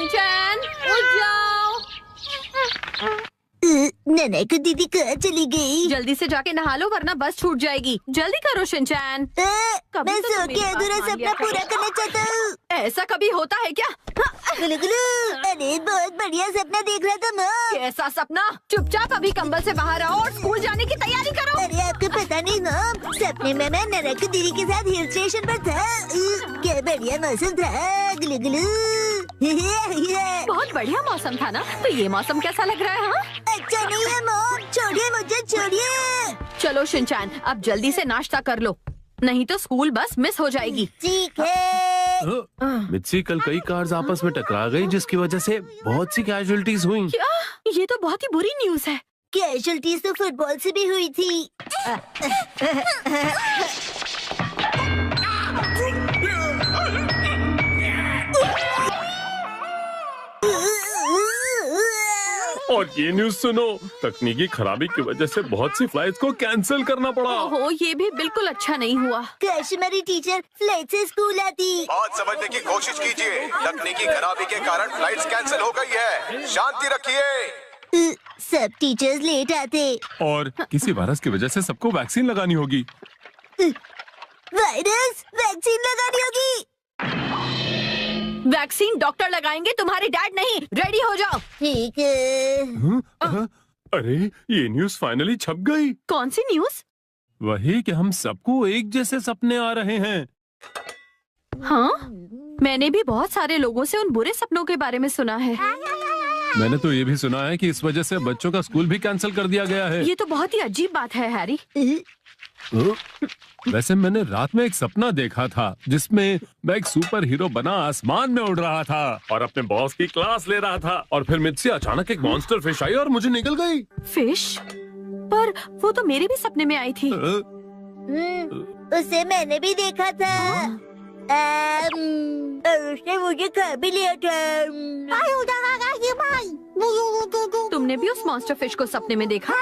Shinchan, उठ जाओ। नैना को दीदी कहाँ चली गई? जल्दी से जाके नहा लो वरना बस छूट जाएगी। जल्दी करो शिनचैन। मैं सो के अधूरा सपना पूरा करना चाहता हूँ। ऐसा कभी होता है क्या? गुलू गुलू, अरे बहुत बढ़िया सपना देख रहा था माँ। कैसा सपना? चुपचाप अभी कंबल से बाहर आओ और स्कूल जाने की तैयारी करो। अरे आपको पता नहीं माँ, सपने में मैं नैना की दीदी के साथ हिल स्टेशन पर था। क्या बढ़िया मौसम था। गुलू गुलू। बहुत बढ़िया मौसम था ना? तो ये मौसम कैसा लग रहा है? हाँ? अच्छा नहीं है मॉम, छोड़िए मुझे, छोड़िए। चलो शिनचैन, अब जल्दी से नाश्ता कर लो, नहीं तो स्कूल बस मिस हो जाएगी। ठीक है। मित्सी, कल कई कार्स आपस में टकरा गई जिसकी वजह से बहुत सी कैजुअलिटीज हुई। क्या? ये तो बहुत ही बुरी न्यूज़ है। कैजुअलिटीज तो फुटबॉल से भी हुई थी। और ये न्यूज सुनो, तकनीकी खराबी की वजह से बहुत सी फ्लाइट्स को कैंसिल करना पड़ा। ओहो, ये भी बिल्कुल अच्छा नहीं हुआ। काश हमारी टीचर फ्लाइट से स्कूल आती। बात समझने की कोशिश कीजिए। तकनीकी खराबी के कारण फ्लाइट्स कैंसिल हो गई है। शांति रखिए। सब टीचर्स लेट आते। और किसी वायरस की वजह से सबको वैक्सीन लगानी होगी। वायरस वैक्सीन लगानी होगी। वैक्सीन डॉक्टर लगाएंगे, तुम्हारे डैड नहीं। रेडी हो जाओ। ठीक है। अरे, ये न्यूज फाइनली छप गई। कौन सी न्यूज़? वही कि हम सबको एक जैसे सपने आ रहे हैं। हाँ, मैंने भी बहुत सारे लोगों से उन बुरे सपनों के बारे में सुना है। मैंने तो ये भी सुना है कि इस वजह से बच्चों का स्कूल भी कैंसिल कर दिया गया है। ये तो बहुत ही अजीब बात है हैरी। वैसे मैंने रात में एक सपना देखा था जिसमें मैं एक सुपर हीरो बना आसमान में उड़ रहा था और अपने बॉस की क्लास ले रहा था, और फिर मुझसे अचानक एक मॉन्स्टर फिश आई और मुझे निकल गई। फिश? पर वो तो मेरे भी सपने में आई थी। उसे मैंने भी देखा था। और उसने मुझे खा भी लिया था। तुमने भी उस मॉन्स्टर फिश को सपने में देखा?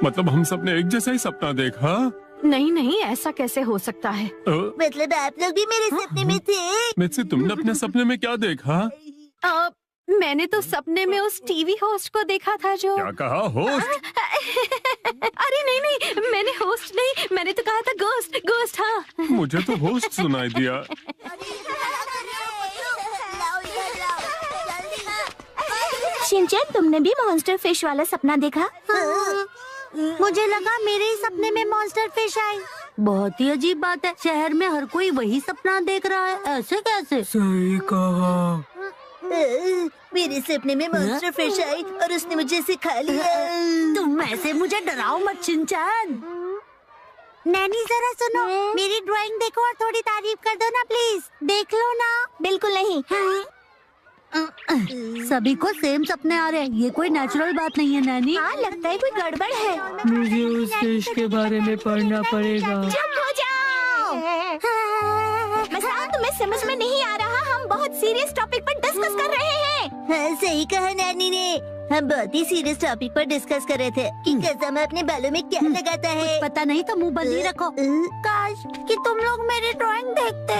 मतलब हम सबने एक जैसा ही सपना देखा? नहीं नहीं, ऐसा कैसे हो सकता है? मतलब आप लोग भी मेरे सपने में थे? मुझसे तुमने अपने सपने में क्या देखा? मैंने तो सपने में उस टीवी होस्ट को देखा था जो। क्या कहा, होस्ट? अरे नहीं नहीं, मैंने होस्ट नहीं, मैंने तो कहा था गोस्ट। गोस्ट, हाँ। मुझे तो होस्ट सुनाई दिया। शिनचैन, तुमने भी मॉन्स्टर फिश वाला सपना देखा? मुझे लगा मेरे ही सपने में मॉन्स्टर फिश आई। बहुत ही अजीब बात है, शहर में हर कोई वही सपना देख रहा है, ऐसे कैसे? सही कहा। मेरे सपने में मॉन्स्टर फिश आई और उसने मुझे सिखा लिया। तुम ऐसे मुझे डराओ मत शिनचैन। नैनी जरा सुनो, मेरी ड्राइंग देखो और थोड़ी तारीफ कर दो ना प्लीज। देख लो ना। बिल्कुल नहीं। सभी को सेम सपने आ रहे हैं, ये कोई नेचुरल बात नहीं है नैनी। हाँ, लगता है कोई गड़बड़ है। मुझे उस फिश के बारे में पढ़ना पड़ेगा। चुप हो जाओ। मसान, तुम्हें समझ में नहीं आ रहा, हम बहुत सीरियस टॉपिक पर डिस्कस कर रहे हैं। हाँ, सही कहा नैनी ने, हम बहुत ही सीरियस टॉपिक पर डिस्कस कर रहे थे कि कसम अपने बालों में क्या लगाता है। पता नहीं तो मुंह बंद ही रखो। काश कि तुम लोग मेरी ड्राइंग देखते।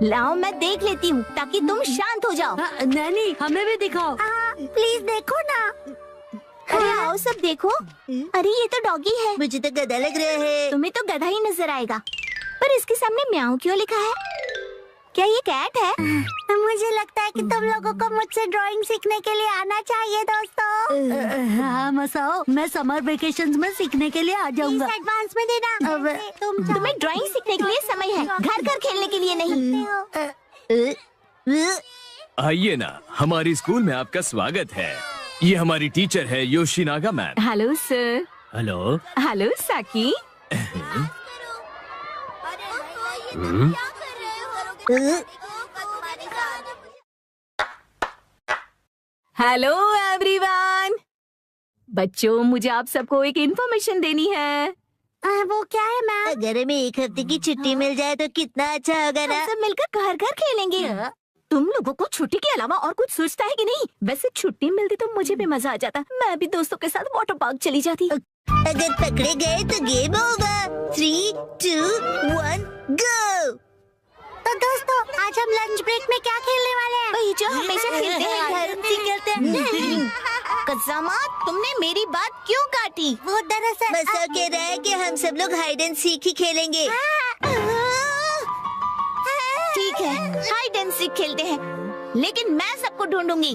लाओ, मैं देख लेती हूँ ताकि तुम शांत हो जाओ। नैनी, हमें भी दिखाओ। प्लीज देखो ना। अरे आओ सब देखो। अरे ये तो डॉगी है। मुझे तो गधा लग रहा है। तुम्हें तो गधा ही नजर आएगा, पर इसके सामने म्याऊ क्यों लिखा है? क्या ये कैट है? मुझे लगता है कि तुम लोगों को मुझसे ड्राइंग सीखने के लिए आना चाहिए दोस्तों। हाँ मसाओ, मैं समर वेकेशंस में सीखने के लिए आ जाऊंगा। एडवांस में देना। तुम्हें ड्राइंग सीखने के लिए समय है, घर घर खेलने के लिए नहीं। आइए ना, हमारी स्कूल में आपका स्वागत है। ये हमारी टीचर है Yoshinaga ma'am. Hello sir. Hello. Hello Saki. Hello everyone. बच्चों, मुझे आप सबको एक इन्फॉर्मेशन देनी है। वो क्या है मैम? अगर हमें एक हफ्ते की छुट्टी मिल जाए तो कितना अच्छा होगा ना। सब मिलकर घर घर खेलेंगे। तुम लोगों को छुट्टी के अलावा और कुछ सोचता है कि नहीं? वैसे छुट्टी मिलती तो मुझे भी मजा आ जाता, मैं भी दोस्तों के साथ वाटर पार्क चली जाती। अगर पकड़े गए तो गेम होगा। 3, 2, 1 गो। आज हम लंच ब्रेक में क्या खेलने वाले हैं? वही जो हमेशा खेलते हैं घर। खेलते हैं। कज़ामा, तुमने मेरी बात क्यों काटी? वो दरअसल मसा कह रहा है कि हम सब लोग हाइड एंड सीक ही खेलेंगे। ठीक है, हाइड एंड सीक खेलते हैं, लेकिन मैं सबको ढूंढूंगी।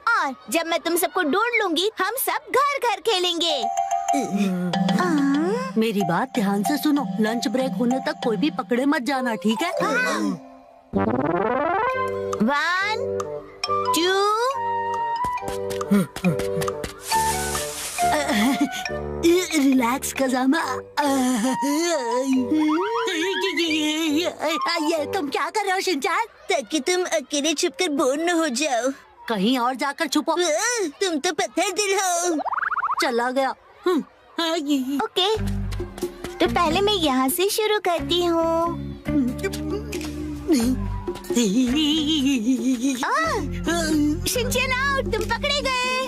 और जब मैं तुम सबको ढूंढ लूंगी, हम सब घर घर खेलेंगे। मेरी बात ध्यान से सुनो, लंच ब्रेक होने तक कोई भी पकड़े मत जाना, ठीक है? 1, 2 रिलैक्स कज़ामा। ये तुम क्या कर रहे हो शिनचैन? ताकि तुम अकेले छुपकर बोर न हो जाओ। कहीं और जाकर छुपो। तुम तो पत्थर दिल हो। चला गया। ओके, तो पहले मैं यहाँ से शुरू करती हूँ। शिनचैन आउट, तुम पकड़े गए।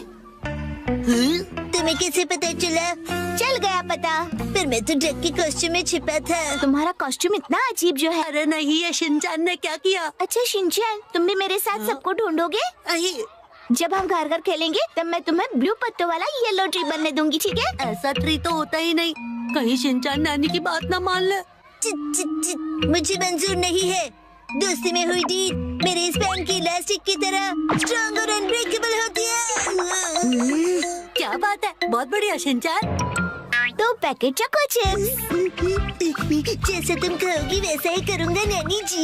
तुम्हें कैसे पता चला? चल गया पता। पर मैं तो डक के कॉस्ट्यूम में छिपा था। तुम्हारा कॉस्ट्यूम इतना अजीब जो है। अरे नहीं, ये शिनचैन ने क्या किया? अच्छा शिनचैन, तुम भी मेरे साथ सबको ढूंढोगे? जब हम घर घर खेलेंगे तब मैं तुम्हें ब्लू पत्तों वाला येलो ट्री बनने दूंगी, ठीक है? ऐसा ट्री तो होता ही नहीं, कहीं शिनचैन नानी की बात ना मान ले। मुझे मंजूर नहीं है। दोस्ती में हुई डील मेरे इस पैन की इलास्टिक की तरह स्ट्रॉन्ग और अनब्रेकेबल होती है। क्या बात है, बहुत बढ़िया शिनचैन। तो पैकेट चोको चिप्स। जैसे तुम कहोगी वैसा ही करूँगा नैनी जी।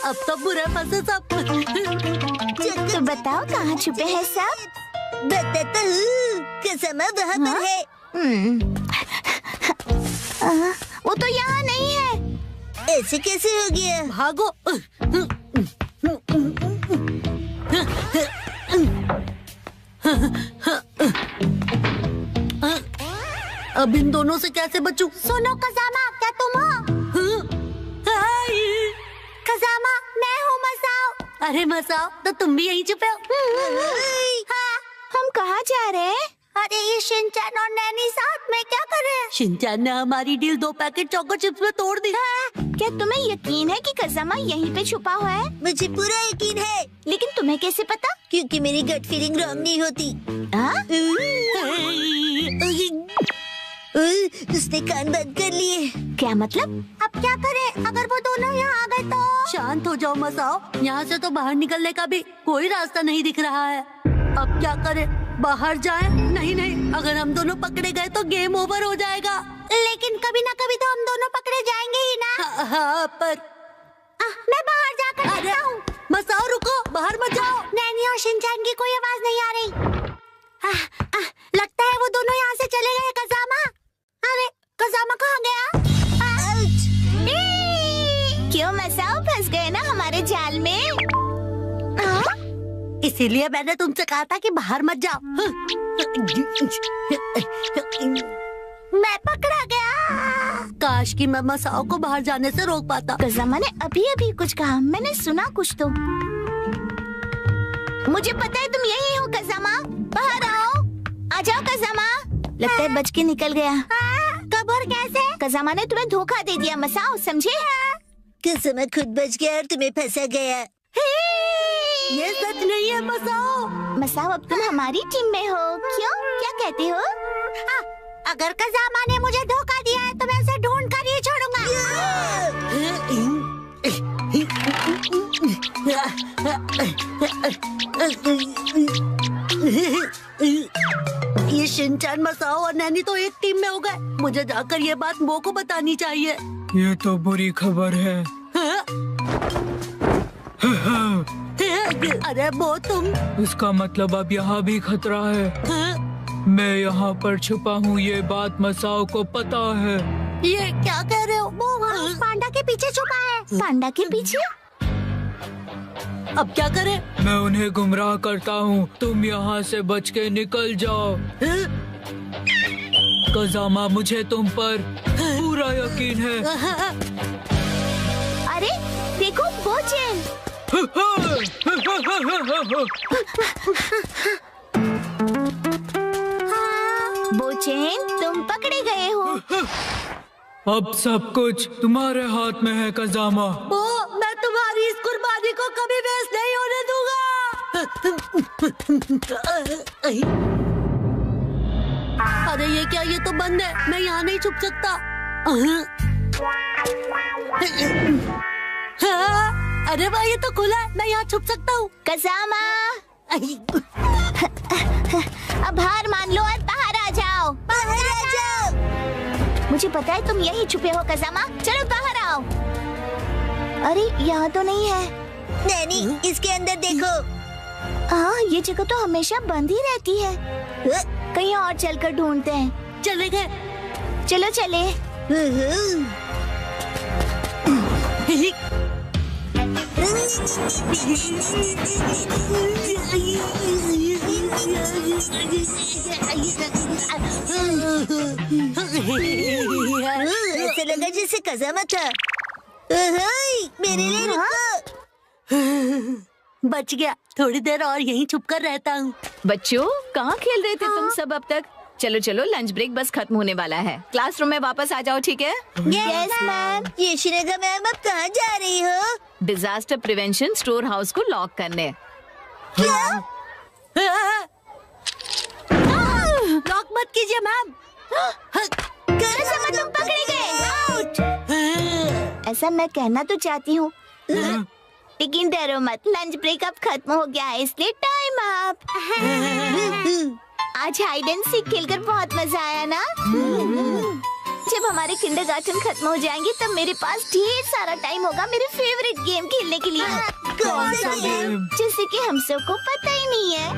अब तो बुरा फंसे सब। तो बताओ कहाँ छुपे हैं सब? बताता हूँ, कज़ामा वहाँ पर है। वो तो यहाँ नहीं है। ऐसे कैसे हो गया? भागो। अब इन दोनों से कैसे बचूं? सुनो कज़ामा, क्या तुम हो? कज़ामा, मैं हूँ मसाओ। अरे मसाओ, तो तुम भी यहीं छुपे हो? हाँ, हम कहाँ जा रहे हैं? अरे ये शिनचैन और नैनी साथ में क्या कर रहे हैं? शिनचैन ने हमारी डील 2 पैकेट चोको चिप्स में तोड़ दी। क्या तुम्हें यकीन है कि कज़ामा यहीं पे छुपा हुआ है? मुझे पूरा यकीन है। लेकिन तुम्हें कैसे पता? क्योंकि मेरी गट फीलिंग रॉन्ग नहीं होती। उसने कान बंद कर लिए। क्या मतलब? अब क्या करें अगर वो दोनों यहाँ आ गए तो? शांत हो जाओ मसाओ, यहाँ से तो बाहर निकलने का भी कोई रास्ता नहीं दिख रहा है। अब क्या करें? बाहर जाएं? नहीं नहीं, अगर हम दोनों पकड़े गए तो गेम ओवर हो जाएगा। लेकिन कभी ना कभी तो हम दोनों पकड़े जाएंगे ही ना। हाँ, पर मैं बाहर जाकर देखता हूँ। मसाओ रुको, बाहर मत जाओ। नैनी और शिनचैन की कोई आवाज नहीं आ रही। लगता है वो दोनों यहाँ से चले गए। कज़ामा, अरे कज़ामा कहाँ गया? क्यों मसाओ, फंस गए ना हमारे जाल में? इसीलिए मैंने तुमसे कहा था कि बाहर मत जाओ। मैं पकड़ा गया। काश कि मैं मसाओ को बाहर जाने से रोक पाता। कज़ामा ने अभी अभी कुछ कहा, मैंने सुना कुछ तो। मुझे पता है तुम यही हो कज़ामा, बाहर आओ। आ जाओ कज़ामा। लगता है बच के निकल गया। कब और कैसे? कज़ामा ने तुम्हें धोखा दे दिया मसाओ, समझे? कज़ामा खुद बच गया और तुम्हें फंसा गया। ये सच नहीं है मसाओ। मसाओ, अब तुम हमारी टीम में हो। क्यों, क्या कहते हो? अगर कज़ामा ने मुझे धोखा दिया है तो मैं उसे ढूंढ कर ही छोड़ूंगा। ये शिनचैन, मसाओ और नैनी तो एक टीम में हो गए। मुझे जाकर ये बात मो को बतानी चाहिए। ये तो बुरी खबर है। अरे वो तुम? इसका मतलब अब यहाँ भी खतरा है। मैं यहाँ पर छुपा हूँ, ये बात मसाओ को पता है। ये क्या कह रहे हो? वो वहाँ पांडा के पीछे छुपा है। पांडा के पीछे? अब क्या करें? मैं उन्हें गुमराह करता हूँ, तुम यहाँ से बच के निकल जाओ। कज़ामा, मुझे तुम पर पूरा यकीन है। अरे देखो बोचेन। बोचेन, तुम पकड़े गए हो। अब सब कुछ तुम्हारे हाथ में है कज़ामा। वो अरे ये क्या, ये तो बंद है, मैं यहाँ नहीं छुप सकता। हाँ, अरे वाह, ये तो खुला है, मैं यहाँ छुप सकता हूँ। कज़ामा, अब हार मान लो और बाहर आ जाओ। बाहर आ जाओ। मुझे पता है तुम यहीं छुपे हो कज़ामा, चलो बाहर आओ। अरे यहाँ तो नहीं है। नैनी, इसके अंदर देखो। हाँ, ये जगह तो हमेशा बंद ही रहती है। कहीं और चलकर ढूंढते हैं। चले गए। चलो चले। ऐसा लगा जैसे कज़ामा था। मेरे लिए रुको। बच गया, थोड़ी देर और यहीं छुपकर रहता हूँ। बच्चों, कहाँ खेल रहे थे तुम सब अब तक? चलो चलो, लंच ब्रेक बस खत्म होने वाला है। क्लासरूम में वापस आ जाओ, ठीक है? Yes ma'am. ये श्रेया मैम, अब कहाँ जा रही हो? डिजास्टर प्रिवेंशन स्टोर हाउस को लॉक करने। लॉक मत कीजिए मैम। तुम पकड़े गए। आउट। ऐसा मैं कहना तो चाहती हूँ, लेकिन डरो मत, लंच ब्रेक अब खत्म हो गया है, इसलिए टाइम अप। आज हाइड एंड सीक खेलकर बहुत मजा आया ना? जब हमारे किंडरगार्टन खत्म हो जाएंगे तब मेरे पास ढेर सारा टाइम होगा मेरे फेवरेट गेम खेलने के लिए। कौन सा गेम? जैसे कि हम सबको पता ही नहीं है।